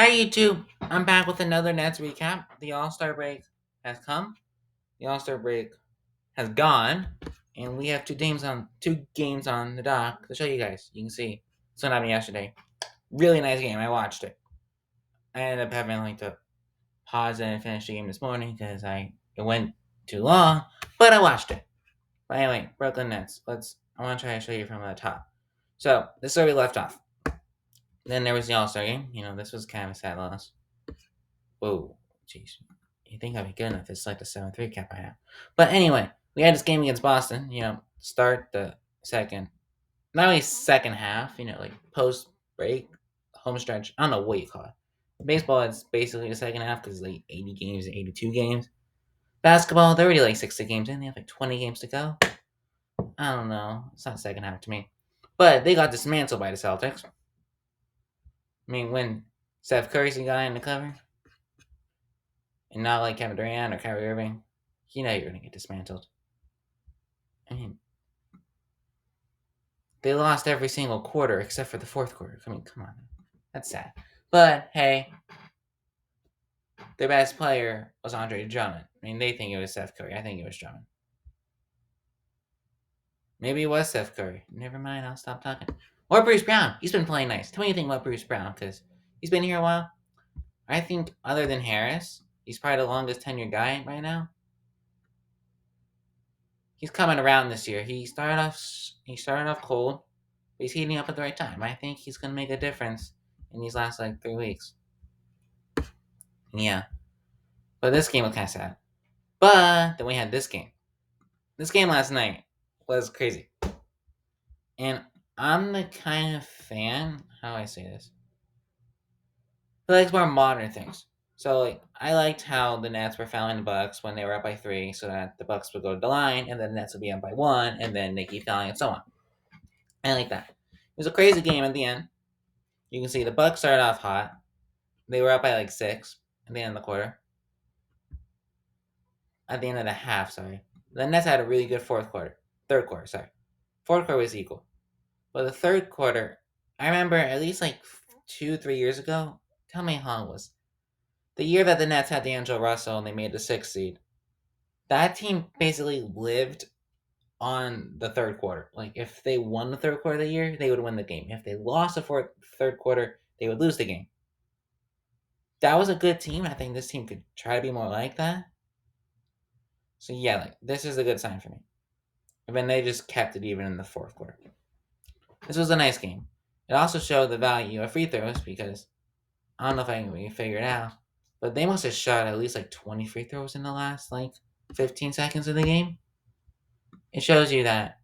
Hi YouTube, I'm back with another Nets recap. The All-Star break has come. The All-Star break has gone, and we have two games on the dock to show you guys. You can see this one happened yesterday. Really nice game. I watched it. I ended up having to pause it and finish the game this morning because it went too long, but I watched it. But anyway, Brooklyn Nets. I want to try to show you from the top. So this is where we left off. Then there was the All-Star game. This was kind of a sad loss. Whoa, jeez. You think I'd be good enough? It's like the 7-3 cap I have. But anyway, we had this game against Boston. Start the second, not only second half. Like post break, home stretch. I don't know what you call it. Baseball, it's basically the second half because like 80 games, 82 games. Basketball, they're already like 60 games in. They have like 20 games to go. I don't know. It's not second half to me. But they got dismantled by the Celtics. I mean, when Steph Curry's the guy in the cover, and not like Kevin Durant or Kyrie Irving, you're going to get dismantled. I mean, they lost every single quarter except for the fourth quarter. I mean, come on. That's sad. But, hey, their best player was Andre Drummond. I mean, they think it was Steph Curry. I think it was Drummond. Maybe it was Steph Curry. Never mind, I'll stop talking. Or Bruce Brown. He's been playing nice. Tell me anything about Bruce Brown, because he's been here a while. I think, other than Harris, he's probably the longest tenured guy right now. He's coming around this year. He started off cold, but he's heating up at the right time. I think he's gonna make a difference in these last like 3 weeks. Yeah, but this game was kind of sad. But then we had this game. This game last night was crazy, and I'm the kind of fan. How do I say this? Who likes more modern things. So like I liked how the Nets were fouling the Bucks when they were up by 3, so that the Bucks would go to the line, and then the Nets would be up by 1, and then they keep fouling and so on. I like that. It was a crazy game at the end. You can see the Bucks started off hot. They were up by like 6 at the end of the quarter. At the end of the half, sorry. The Nets had a really good third quarter, sorry. Fourth quarter was equal. But the third quarter, I remember at least like 2-3 years ago. Tell me how long it was. The year that the Nets had D'Angelo Russell and they made the 6th seed. That team basically lived on the third quarter. Like if they won the third quarter of the year, they would win the game. If they lost the third quarter, they would lose the game. That was a good team. I think this team could try to be more like that. So yeah, like this is a good sign for me. And then they just kept it even in the fourth quarter. This was a nice game. It also showed the value of free throws because I don't know if I can really figure it out, but they must have shot at least like 20 free throws in the last like 15 seconds of the game. It shows you that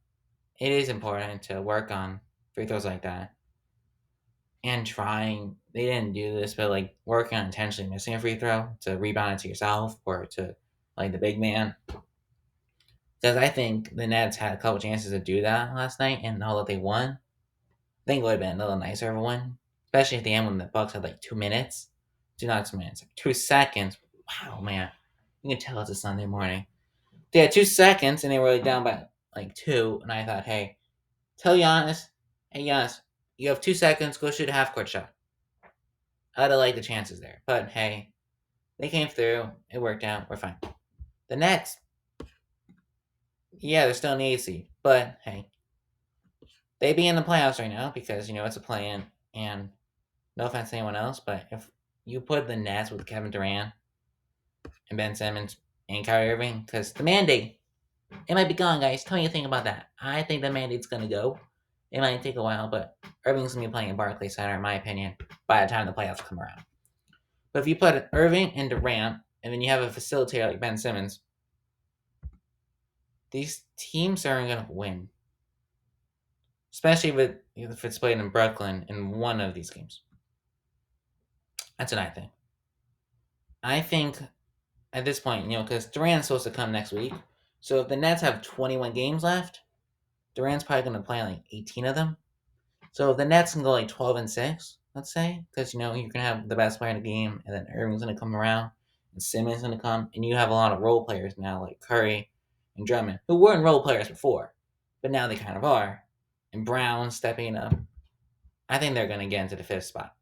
it is important to work on free throws like that. And trying, they didn't do this, but like working on intentionally missing a free throw to rebound it to yourself or to like the big man. Because I think the Nets had a couple chances to do that last night, and all that they won, I think it would have been a little nicer of a win. Especially at the end when the Bucks had like 2 minutes. Not 2 minutes, like 2 seconds. Wow, man. You can tell it's a Sunday morning. They had 2 seconds and they were like down by like 2, and I thought, hey, tell Giannis, hey Giannis, you have 2 seconds, go shoot a half court shot. I'd have liked the chances there. But hey, they came through, it worked out, we're fine. The Nets, yeah, they're still in the 8th seed, but hey, they be in the playoffs right now because it's a play-in, and no offense to anyone else, but if you put the Nets with Kevin Durant and Ben Simmons and Kyrie Irving, because the mandate, it might be gone, guys. Tell me what you think about that. I think the mandate's gonna go. It might take a while, but Irving's gonna be playing at Barclays Center, in my opinion, by the time the playoffs come around. But if you put Irving and Durant, and then you have a facilitator like Ben Simmons, these teams aren't gonna win. Especially if it's played in Brooklyn in one of these games. That's what I think. I think at this point, because Durant's supposed to come next week. So if the Nets have 21 games left, Durant's probably going to play like 18 of them. So if the Nets can go like 12-6, let's say, because you're going to have the best player in the game, and then Irving's going to come around, and Simmons going to come, and you have a lot of role players now like Curry and Drummond, who weren't role players before, but now they kind of are, and Brown stepping up. I think they're going to get into the 5th spot.